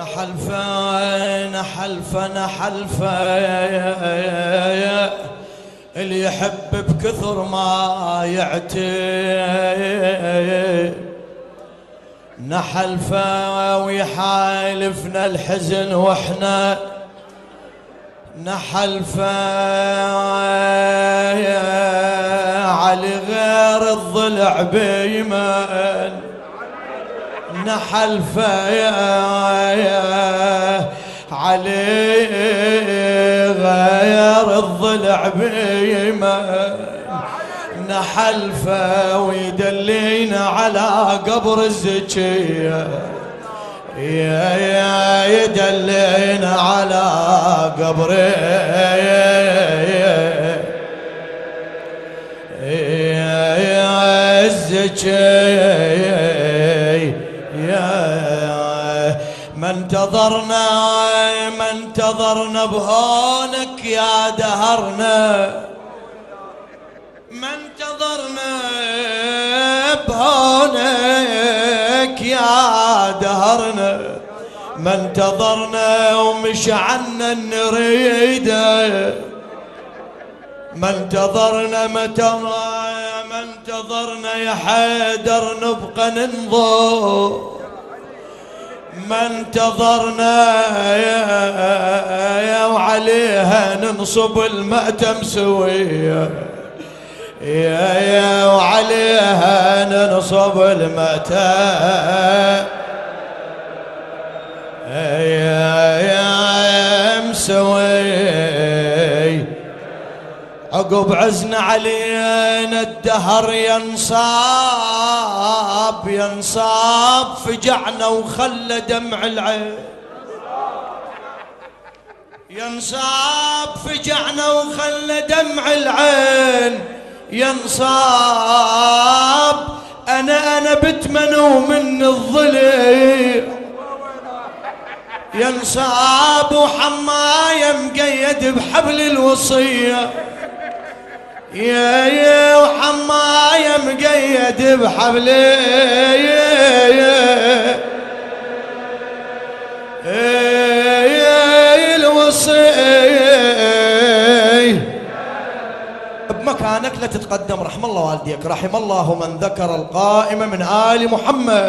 نحلفة اللي يحب بكثر ما يعتي، نحلفة ويحالفنا الحزن واحنا نحلفة علي غير الضلع بيمن، نحلفة علي غير الضلع بيمن، نحلفة ويدلينا على قبر الزكية، يدلينا على قبر الزكية. ما انتظرنا بهونك يا دهرنا، ما انتظرنا بهونك يا دهرنا، ما انتظرنا ومش عنا نريده، ما انتظرنا ما انتظرنا يا حيدر نبقى ننظر، ما انتظرنا يا وعليها ننصب المأتم سوية، يا وعليها ننصب المأتم يا مسوي. عقب عزنا علينا الدهر ينصاب فجعنا وخلى دمع العين، ينصاب فجعنا وخلى دمع العين، ينصاب انا بتمنو من الظليل، ينصاب وحماية مقيد بحبل الوصية، يا وحماية مقيد بحبل الوصية. بمكانك لا تتقدم، رحم الله والديك، رحم الله من ذكر القائمة من آل محمد.